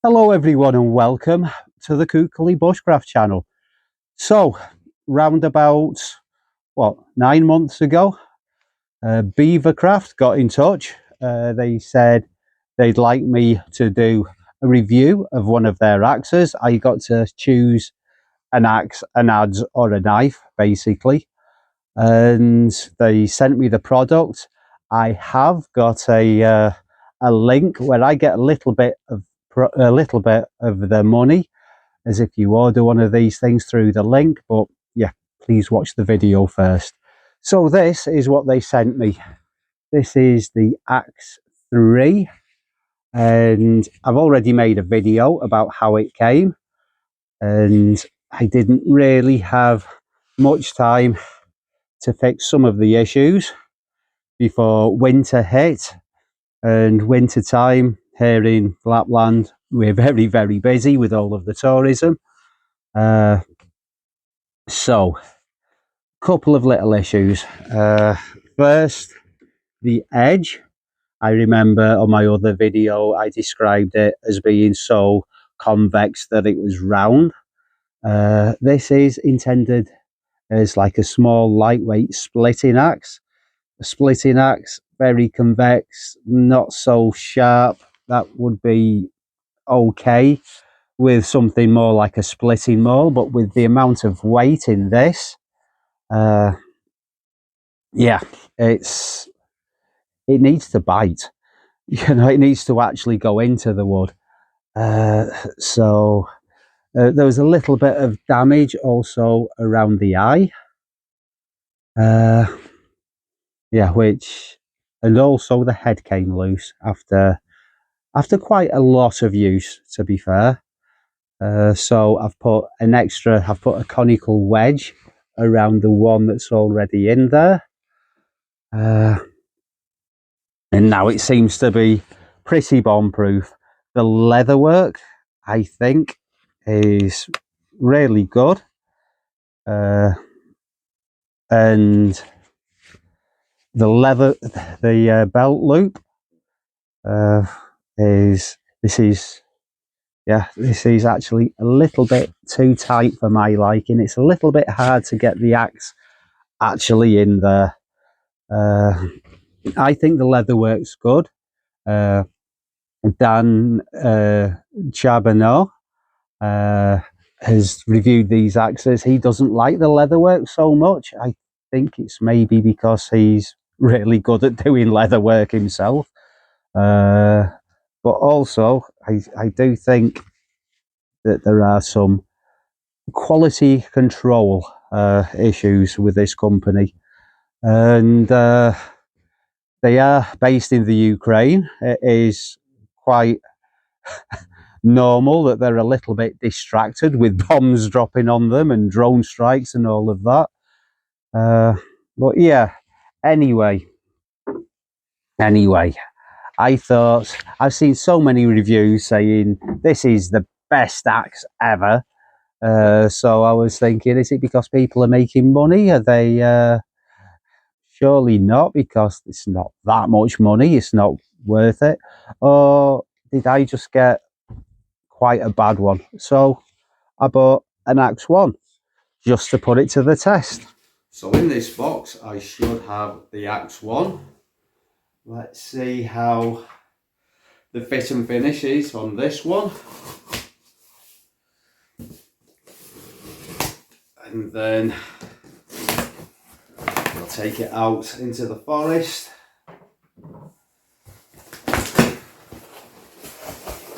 Hello everyone and welcome to the Kukuli Bushcraft channel. So, round about, 9 months ago, Bevercraft got in touch. They said they'd like me to do a review of one of their axes. I got to choose an axe, an adze or a knife, basically. And they sent me the product. I have got a link where I get a little bit of the money as if you order one of these things through the link, but yeah, please watch the video first. So this is what they sent me. This is the ax3, and I've already made a video about how it came, and I didn't really have much time to fix some of the issues before winter hit. And winter time here in Lapland, we're very, very busy with all of the tourism. So, couple of little issues. First, the edge. I remember on my other video, I described it as being so convex that it was round. This is intended as like a small, lightweight splitting axe. A splitting axe, very convex, not so sharp. That would be okay with something more like a splitting maul, but with the amount of weight in this, yeah, it needs to bite. You know, it needs to actually go into the wood. So there was a little bit of damage also around the eye. Yeah, and also the head came loose after quite a lot of use, to be fair. So I've put a conical wedge around the one that's already in there. And now it seems to be pretty bomb-proof. The leatherwork, I think, is really good. And the belt loop this is actually a little bit too tight for my liking. It's a little bit hard to get the axe actually in there. I think the leatherwork's good. Dan Charbonneau has reviewed these axes. He doesn't like the leatherwork so much. I think it's maybe because he's really good at doing leatherwork himself. But also, I do think that there are some quality control issues with this company. And they are based in the Ukraine. It is quite normal that they're a little bit distracted with bombs dropping on them and drone strikes and all of that. But yeah, anyway, I thought, I've seen so many reviews saying this is the best axe ever. So I was thinking, is it because people are making money? Are they? Surely not, because it's not that much money. It's not worth it. Or did I just get quite a bad one? So I bought an ax1 just to put it to the test. So in this box, I should have the ax1. Let's see how the fit and finish is on this one. And then I'll take it out into the forest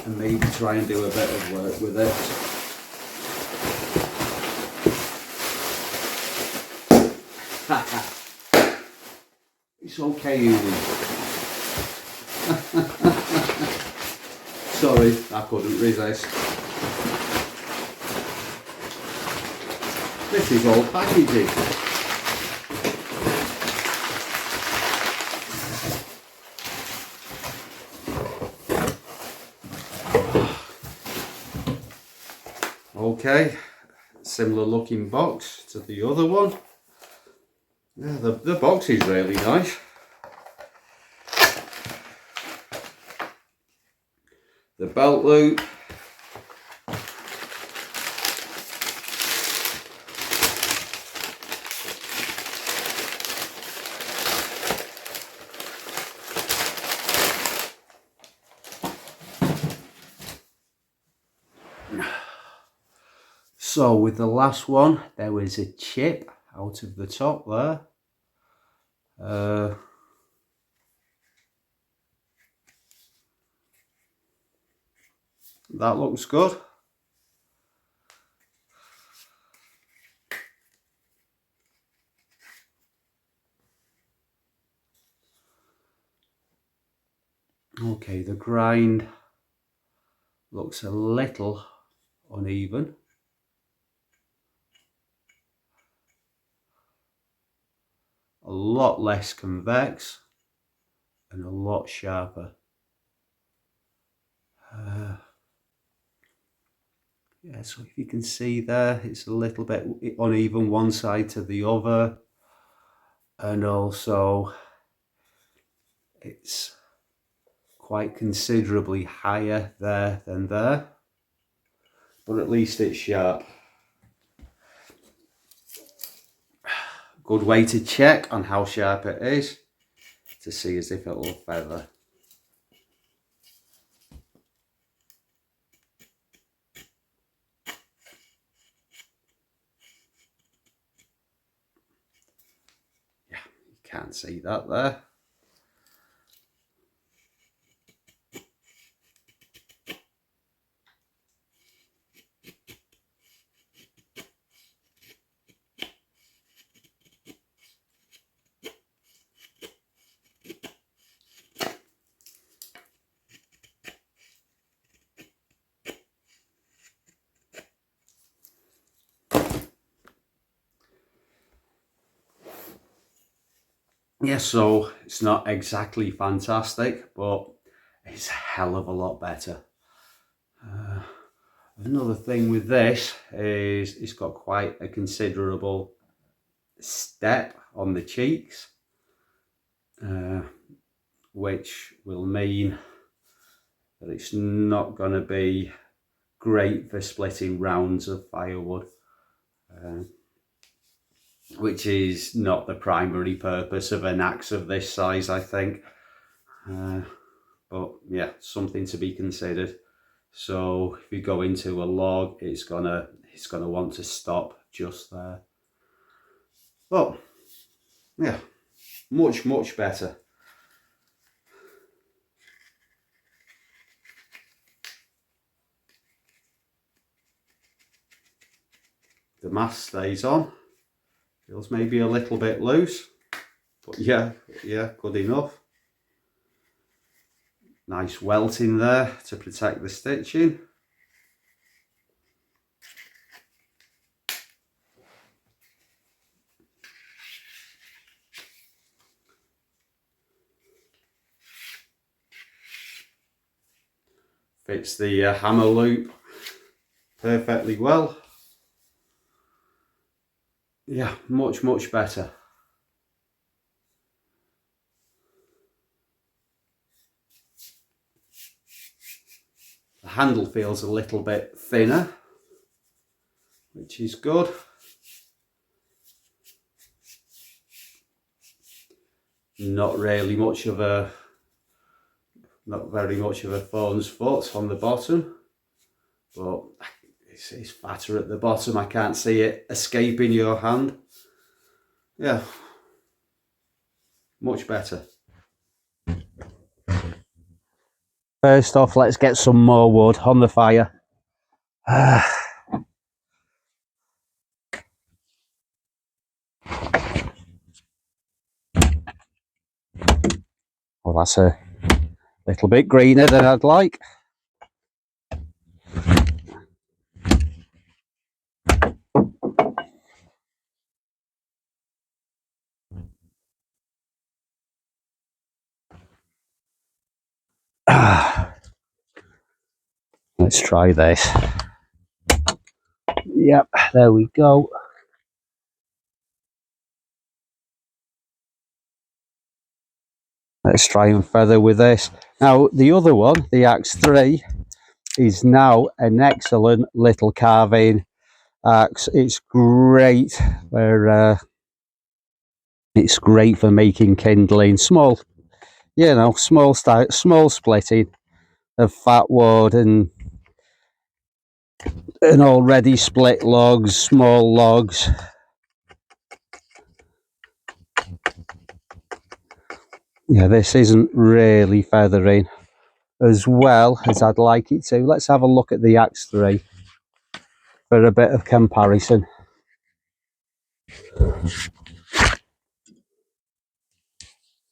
and maybe try and do a bit of work with it. It's okay, Uli. Sorry, I couldn't resist. This is all packaging. Okay, similar looking box to the other one. Yeah, the box is really nice. The belt loop So with the last one, there was a chip out of the top there. That looks good. Okay, the grind looks a little uneven. A lot less convex and a lot sharper. Yeah, so if you can see there, it's a little bit uneven one side to the other, and also it's quite considerably higher there than there, but at least it's sharp. Good way to check on how sharp it is, to see as if it will feather. Yeah, you can't see that there. Yeah, so it's not exactly fantastic, but it's a hell of a lot better. Another thing with this is it's got quite a considerable step on the cheeks, which will mean that it's not going to be great for splitting rounds of firewood, which is not the primary purpose of an axe of this size, I think. But yeah, something to be considered. So if you go into a log, it's gonna want to stop just there. But yeah, much better. The mast stays on. Feels maybe a little bit loose, but yeah, good enough. Nice welt in there to protect the stitching. Fits the hammer loop perfectly well. Yeah, much better. The handle feels a little bit thinner, which is good. Not very much of a phone's foot on the bottom, but it's fatter at the bottom. I can't see it escaping your hand. Yeah, much better. First off, let's get some more wood on the fire. Well, that's a little bit greener than I'd like. Let's try this. Yep, there we go. Let's try and feather with this. Now, the other one, the ax3, is now an excellent little carving axe. It's great for making kindling, small, you know, small splitting of fat wood, and and already split logs, small logs. Yeah, this isn't really feathering as well as I'd like it to. Let's have a look at the ax3 for a bit of comparison.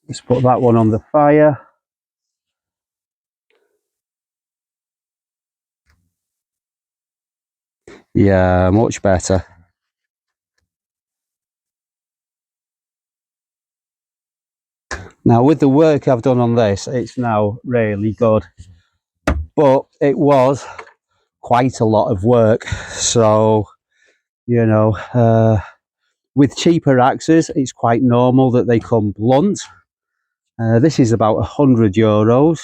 Let's put that one on the fire. Yeah, much better. Now, with the work I've done on this, it's now really good. But it was quite a lot of work. So, you know, with cheaper axes, it's quite normal that they come blunt. This is about €100.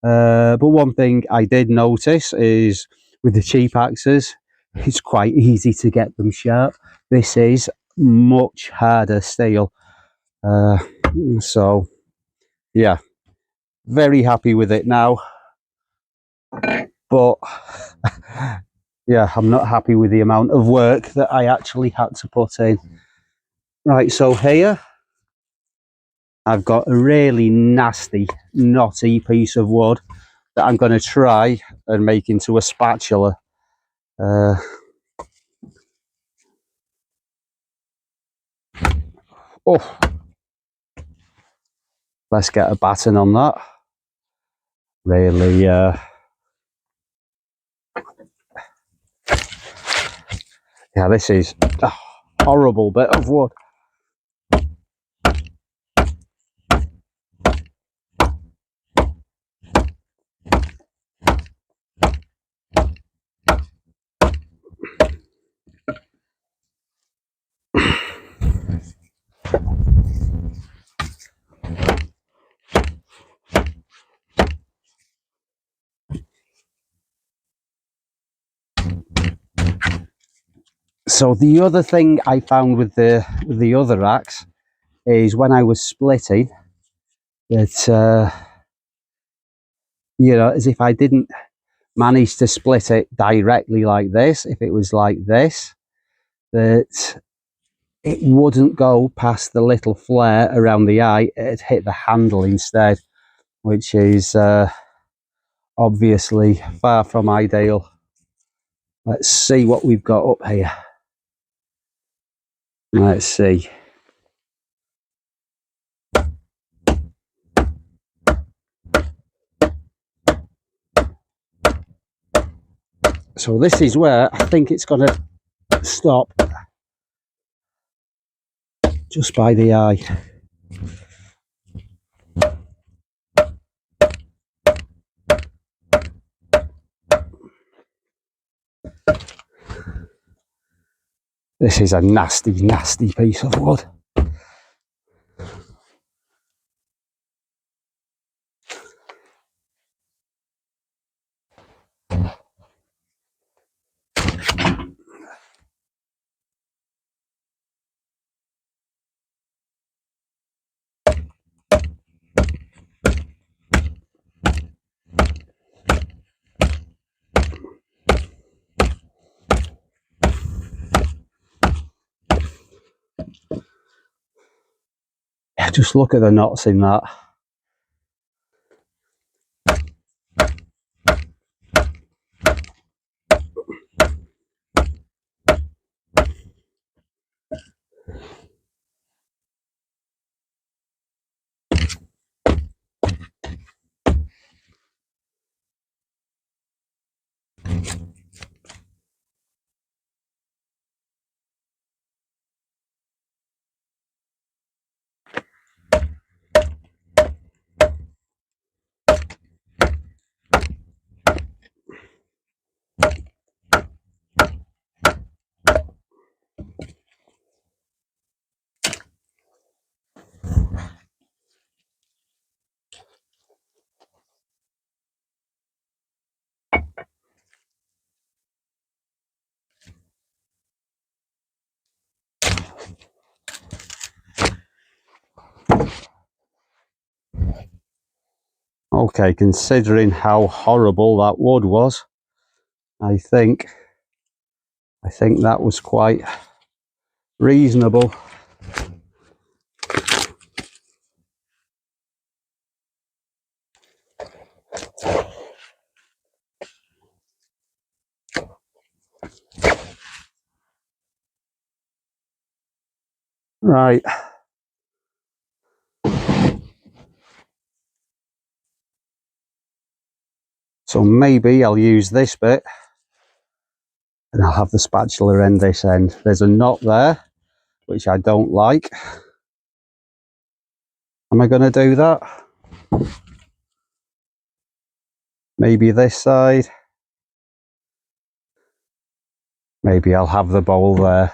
But one thing I did notice is with the cheap axes, it's quite easy to get them sharp. This is much harder steel. So, yeah, very happy with it now. But, yeah, I'm not happy with the amount of work that I actually had to put in. Right, so here I've got a really nasty, knotty piece of wood that I'm going to try and make into a spatula. Oh, let's get a batten on that. Really, yeah, this is a horrible bit of wood. So the other thing I found with the other axe is when I was splitting that, you know, as if I didn't manage to split it directly like this, if it was like this, that it wouldn't go past the little flare around the eye, it'd hit the handle instead, which is obviously far from ideal. Let's see what we've got up here. Let's see. So this is where I think it's going to stop, just by the eye. This is a nasty, nasty piece of wood. Just look at the knots in that. Okay, considering how horrible that wood was, I think I think that was quite reasonable. Right. So maybe I'll use this bit and I'll have the spatula end this end. There's a knot there, which I don't like. Am I going to do that? Maybe this side. Maybe I'll have the bowl there.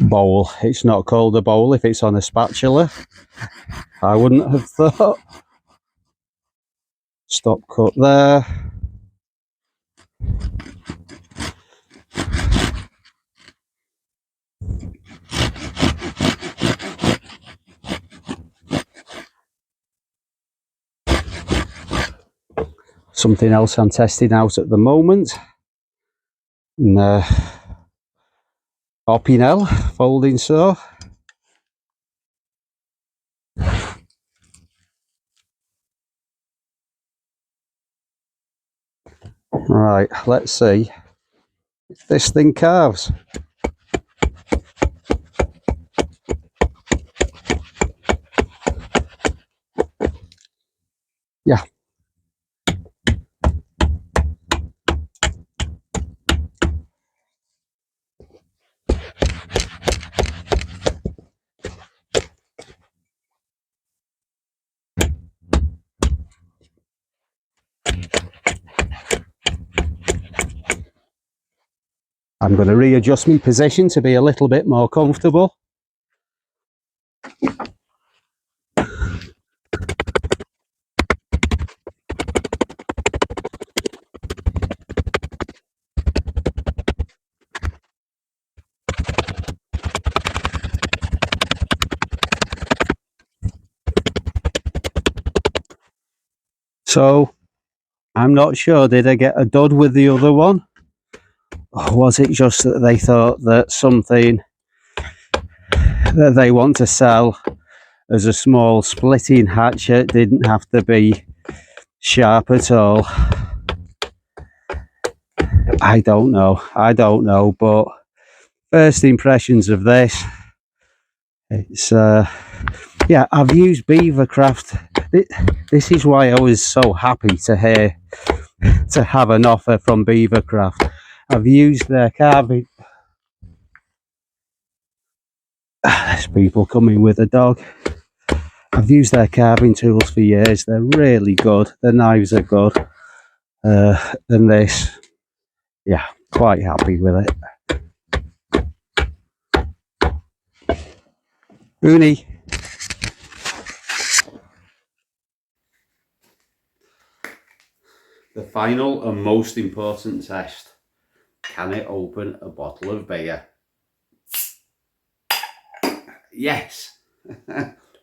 Bowl. It's not called a bowl if it's on a spatula. I wouldn't have thought. Stop cut there. Something else I'm testing out at the moment. Opinel folding saw. Right, let's see if this thing carves. Yeah. I'm going to readjust my position to be a little bit more comfortable. So, I'm not sure, did I get a dud with the other one? Or was it just that they thought that something that they want to sell as a small splitting hatchet didn't have to be sharp at all? I don't know, but first impressions of this, it's yeah, I've used Bevercraft. This is why I was so happy to have an offer from Bevercraft. I've used their carving. There's people coming with a dog. I've used their carving tools for years. They're really good. The knives are good. And this, yeah, quite happy with it. Rooney. The final and most important test. Can it open a bottle of beer? Yes.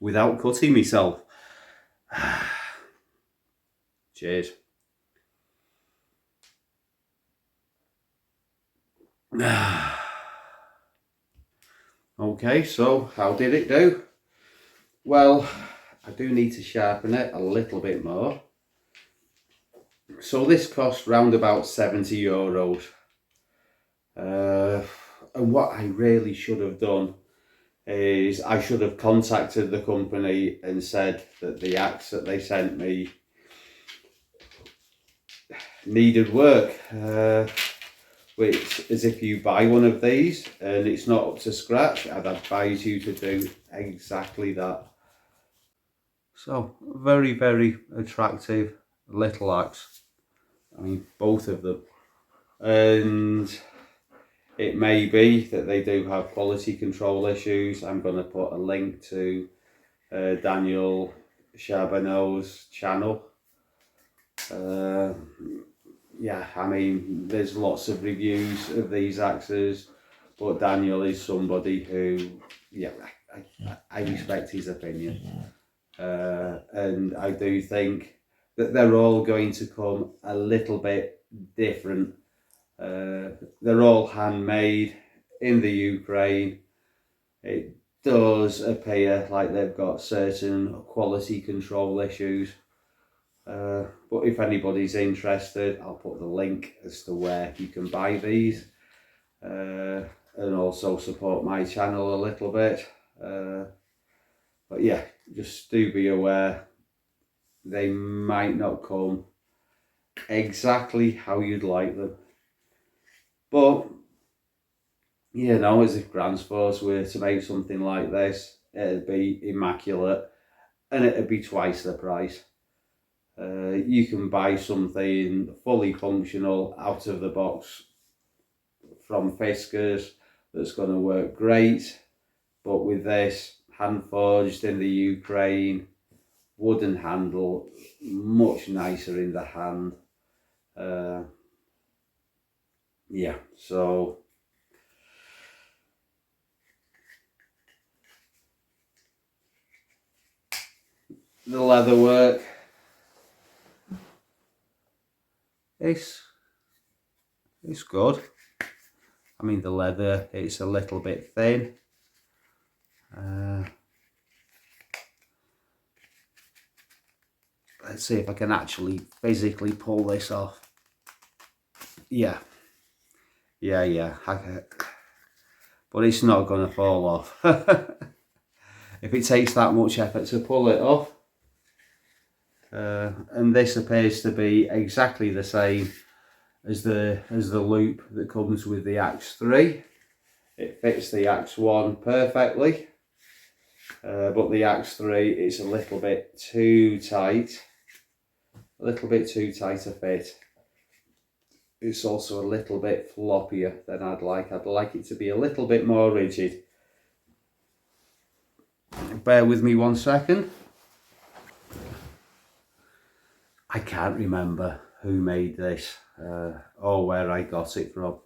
Without cutting myself. Cheers. Okay, so how did it do? Well, I do need to sharpen it a little bit more. So this cost round about €70. And what I really should have done is I should have contacted the company and said that the axe that they sent me needed work, which is if you buy one of these and it's not up to scratch, I'd advise you to do exactly that. So very, very attractive little axe. I mean, both of them. And it may be that they do have quality control issues. I'm going to put a link to Daniel Charbonneau's channel. Yeah, I mean, there's lots of reviews of these axes, but Daniel is somebody who, yeah, I respect his opinion. And I do think that they're all going to come a little bit different. They're all handmade in the Ukraine. It does appear like they've got certain quality control issues. But if anybody's interested, I'll put the link as to where you can buy these, and also support my channel a little bit. But yeah, just do be aware, they might not come exactly how you'd like them. But, you know, as if Grand Force were to make something like this, it'd be immaculate and it'd be twice the price. You can buy something fully functional out of the box from Fiskars that's going to work great, but with this, hand forged in the Ukraine, wooden handle, much nicer in the hand. Yeah, so the leather work, it's good. I mean, the leather, it's a little bit thin. Let's see if I can actually physically pull this off. Yeah, but it's not going to fall off. If it takes that much effort to pull it off. And this appears to be exactly the same as the loop that comes with the ax3. It fits the ax1 perfectly, but the ax3 is a little bit too tight. A little bit too tight to fit. It's also a little bit floppier than I'd like. I'd like it to be a little bit more rigid. Bear with me 1 second. I can't remember who made this or where I got it from,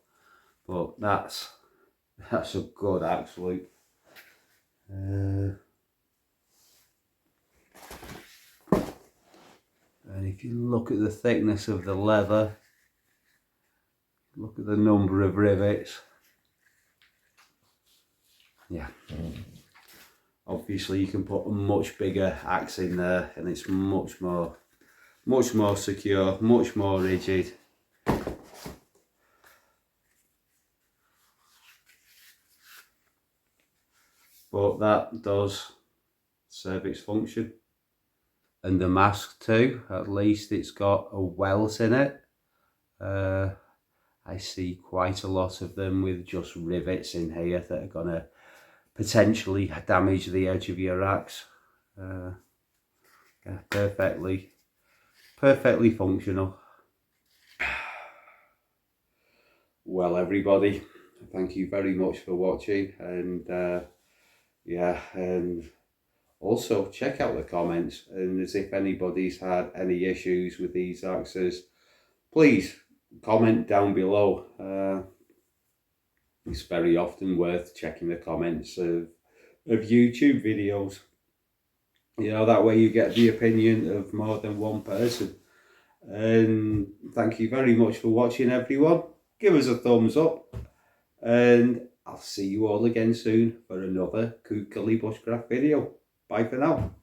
but that's a good axe loop. And if you look at the thickness of the leather, look at the number of rivets. Yeah. Obviously you can put a much bigger axe in there and it's much more secure, much more rigid. But that does serve its function. And the mask too, at least it's got a welt in it. I see quite a lot of them with just rivets in here that are going to potentially damage the edge of your axe. Yeah, perfectly functional. Well, everybody, thank you very much for watching, and yeah, and also check out the comments, and as if anybody's had any issues with these axes, please comment down below. It's very often worth checking the comments of YouTube videos. You know, that way you get the opinion of more than one person. And thank you very much for watching, everyone. Give us a thumbs up, and I'll see you all again soon for another Kookily Bushcraft video. Bye for now.